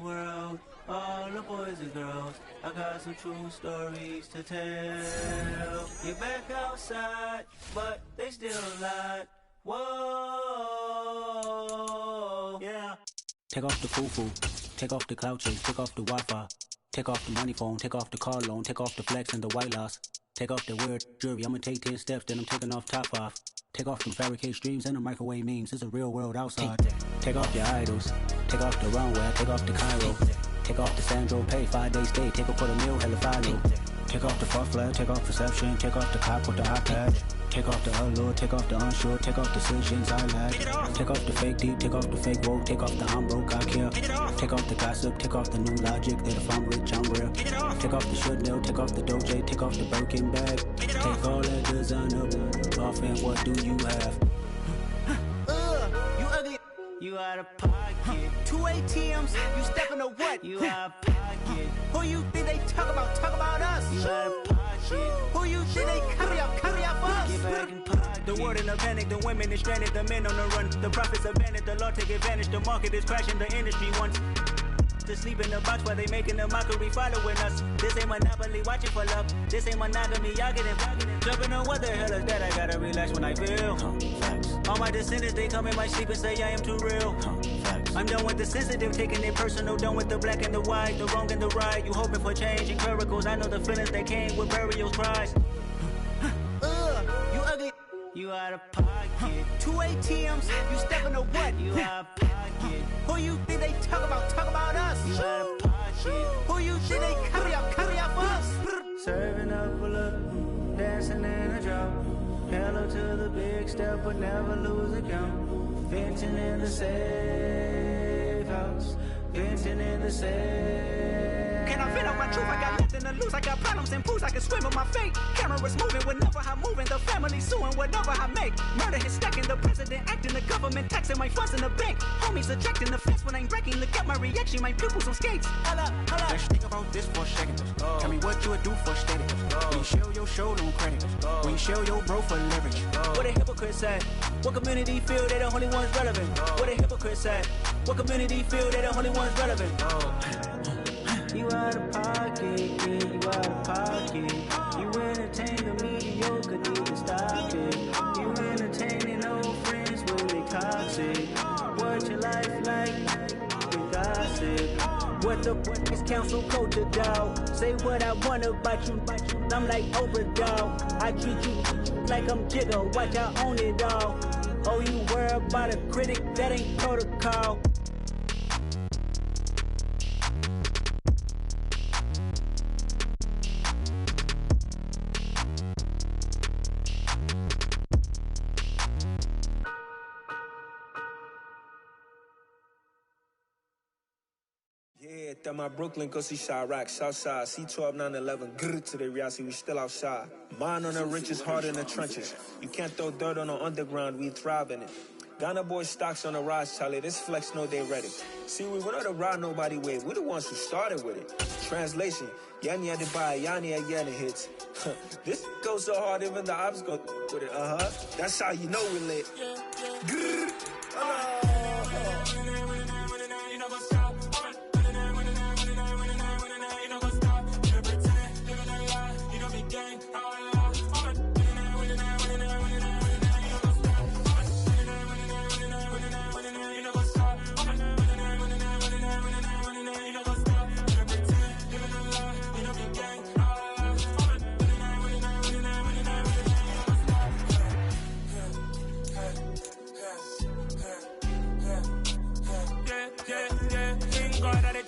world, all the boys and girls, I got some true stories to tell. You're back outside, but they still lie. Whoa, yeah. Take off the foo-foo, take off the cloud chase, take off the Wi-Fi, take off the money phone, take off the car loan, take off the flex and the white loss, take off the weird jewelry. I'ma take 10 steps, then I'm taking off top 5. Take off them fabricate streams and the microwave memes. It's a real world outside. Take off your idols. Take off the runway. Take off the Cairo. Take off the Sandro Pay. 5-day stay. Take off for the meal. Hella follow. Take off the far flag. Take off perception. Take off the cop with the iPad. Take off the allure. Take off the unsure. Take off decisions I lack. Take off the fake deep. Take off the fake woke. Take off the I'm broke. I care. Take off the gossip. Take off the new logic that if I'm rich I'm real. Take off the should know. Take off the Doja. Take off the Birkin bag. Take all that designer off and what do you have? You ugly. You out of pocket. 2 ATMs. You stepping or what? You out of pocket. Who you think they talk about? Talk about us. You out of pocket. Who you think they carry out for us? Get back in pocket. The world in a panic. The women is stranded. The men on the run. The profits abandoned. The law take advantage. The market is crashing. The industry wants to sleep in the box while they making a mockery following us. This ain't monopoly, watching for love. This ain't monogamy, y'all getting jumping on what the hell is that? I gotta relax when I feel. All my descendants, they come in my sleep and say I am too real. I'm done with the sensitive, taking it personal. Done with the black and the white, the wrong and the right. You hoping for change and miracles. I know the feelings that came with burials, cries. You ugly. You out of pocket. 2 ATMs. You stepping or what? You out of pocket. Who you think they talk about? Talk about us. You out of pocket. Who you think they carry out for us? Serving up a look, dancing in a drop. Hello to the big step, but never lose a count. Venting in the safe house. Venting in the safe. Can I vent out my truth? I got nothing to lose. I got problems and booze. I can swim in my fate. Cameras moving whenever I'm moving. The family suing whatever I make. Murder is stacking. The president acting. The government taxing my funds in the bank. Homies ejecting the fence when I'm breaking. Look at my reaction. My pupils on skates. Hold up. Let's think about this for a second. Tell me what you would do for steady. When you show your show, no credit. When you show your bro for leverage. What a hypocrite said. What community feel they the only ones relevant? What a hypocrite said. What community feel they the only ones relevant? You out of power. What the fuck is council culture, dog? Say what I want about you. I'm like Oprah, dog. I treat you like I'm Jigga. Watch I own it all. Oh, you worry about a critic? That ain't protocol. Yeah, that my Brooklyn, go see Chirac, Southside, C12, 911, grrr to the reality, we still outside. Mine on the riches, hard in the trenches. You can't throw dirt on the underground, we thrive in it. Ghana boys stocks on the rise, Charlie, this flex know they ready. See, we went on the ride nobody with, we the ones who started with it. Translation, Yanni had to buy, Yanni had Yanni hits. This goes so hard, even the ops go with it, That's how you know we lit. Grrr.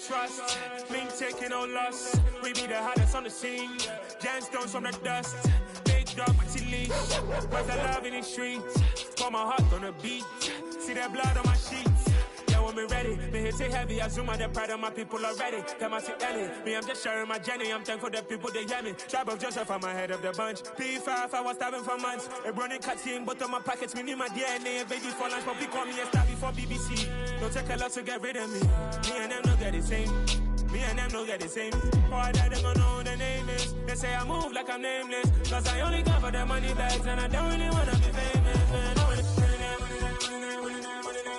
Trust, me taking no loss. We be the hottest on the scene. Gemstones from the dust. Big dog with your leash. Where's the love in the streets? Pour my heart on the beat. See that blood on my sheets. Yeah, when we ready, me hit it heavy. I zoom out the pride of my people already. Come on, see Ellie. Me, I'm just sharing my journey. I'm thankful that people they hear me. Tribe of Joseph, I'm ahead of the bunch. P5, I was starving for months. A running cutscene, but on my pockets, me need my DNA and baby for lunch. But we call me a star before BBC. Don't take a lot to get rid of me. Me and them no get the same. Me and them no get the same. Boy, that they gon' know who the name is. They say I move like I'm nameless. Cause I only come for the money bags and I don't really wanna be famous. Man, I wanna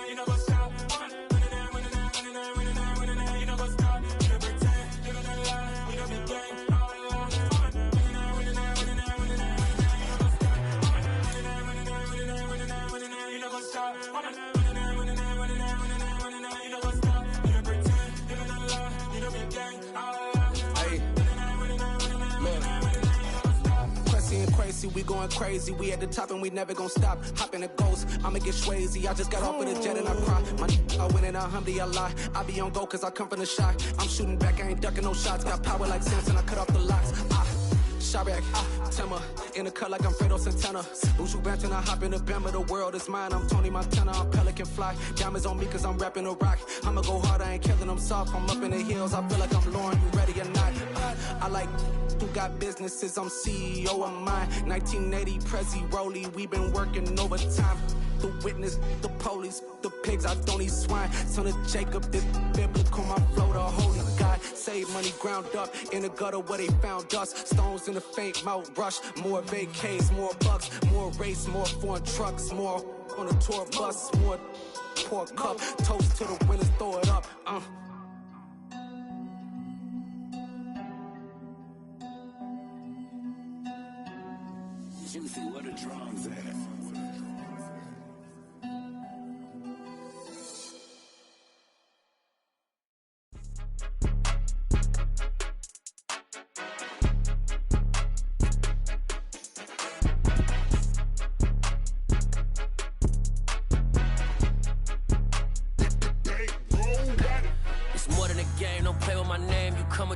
you know what's up. You know what's up. You don't pretend, living a lie. We don't be gang. You know what's up. Crazy, we going crazy. We at the top and we never gon' stop. Hop in a ghost, I'ma get swayzy. I just got off with a jet and I cry. I win in a Humvee, I lie. I be on go cause I come from the shot. I'm shooting back, I ain't ducking no shots. Got power like Samson, I cut off the locks. Chirac, Tema, in the cut like I'm Fredo Santana. Ushu Banton, I hop in the Bama, the world is mine. I'm Tony Montana, I'm Pelican Fly. Diamonds on me cause I'm rapping a rock. I'ma go hard, I ain't killing them soft. I'm up in the hills, I feel like I'm Lauren, you ready or not? I like who got businesses, I'm CEO of mine. 1980 Prezi Rolly, we been working overtime. The witness, the police, the pigs, I don't eat swine. Son of Jacob, this biblical, my flow, the holy God. Save money ground up in the gutter where they found us. Stones in the faint Mount Rush. More vacays, more bucks, more race, more foreign trucks, more on a tour bus, more pour cup. Toast to the winners, throw it up. Juicy, where the drums at?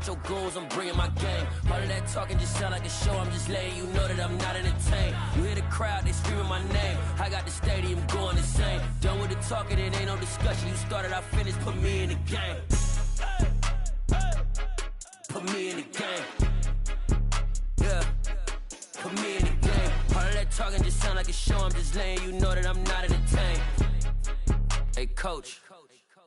Your goals, I'm bringing my game. All of that talking just sound like a show. I'm just letting you know that I'm not entertained. You hear the crowd, they screaming my name. I got the stadium going insane. Done with the talking, it ain't no discussion. You started, I finished, put me in the game. Put me in the game. Yeah, put me in the game. All of that talking just sound like a show. I'm just letting you know that I'm not entertained. Hey, coach.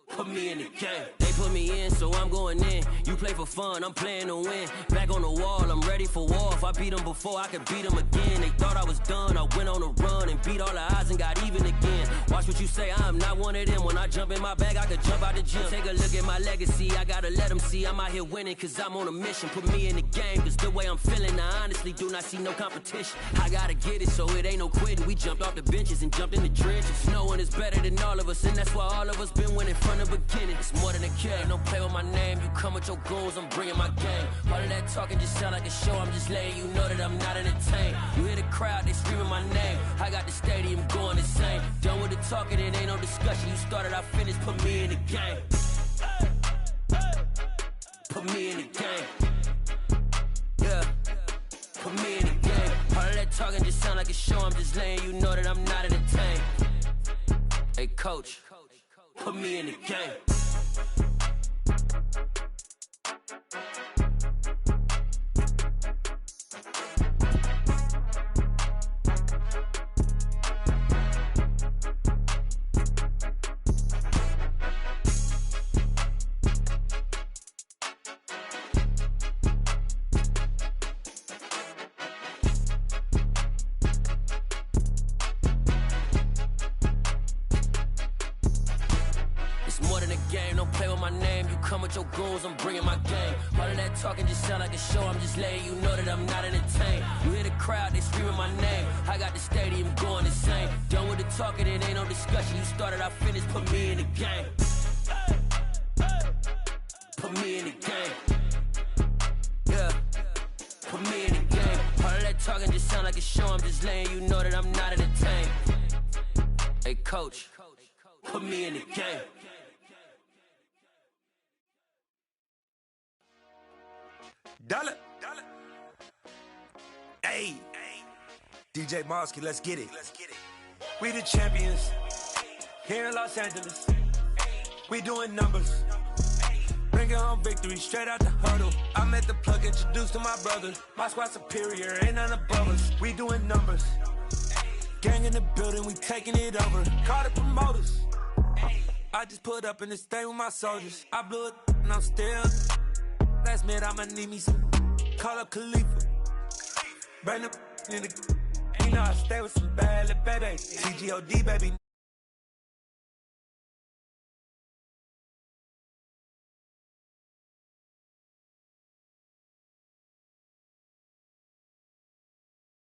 Put me in the game. They put me in, so I'm going in. You play for fun, I'm playing to win. Back on the wall, I'm ready for war. If I beat them before, I could beat them again. They thought I was done, I went on a run and beat all the odds and got even again. Watch what you say, I'm not one of them. When I jump in my bag, I could jump out the gym. Take a look at my legacy, I gotta let them see I'm out here winning, cause I'm on a mission. Put me in the game, cause the way I'm feeling, I honestly do not see no competition. I gotta get it, so it ain't no quitting. We jumped off the benches and jumped in the trenches. No one is better than all of us, and that's why all of us been winning from the beginning. It's more than a kill. game, don't play with my name. You come with your goons, I'm bringing my game. All of that talking just sound like a show. I'm just letting you know that I'm not entertained. You hear the crowd, they screaming my name. I got the stadium going insane. Done with the talking, it ain't no discussion. You started, I finished, put me in the game. Put me in the game. Yeah, put me in the game. All of that talking just sound like a show. I'm just letting you know that I'm not entertained. Hey, coach, put me in the game. Your goons, I'm bringing my game. All of that talking just sound like a show. I'm just letting you know that I'm not entertained. You hear the crowd, they screaming my name. I got the stadium going insane. Done with the talking, it ain't no discussion. You started, I finished, put me in the game. Put me in the game. Yeah, put me in the game. All of that talking just sound like a show. I'm just letting you know that I'm not entertained. Hey, coach, put me in the game. Dollar. Hey, DJ Mosky, let's get it. We the champions here in Los Angeles. We doing numbers. Bringing home victory straight out the huddle. I met the plug, introduced to my brother. My squad superior, ain't none above us. We doing numbers. Gang in the building, we taking it over. Call the promoters. I just put up in this thing with my soldiers. I blew it and I'm still. Last minute, I'ma need me some. Call up Khalifa. Bring the in the. You know I stay with some bad little baby. CGOD, baby.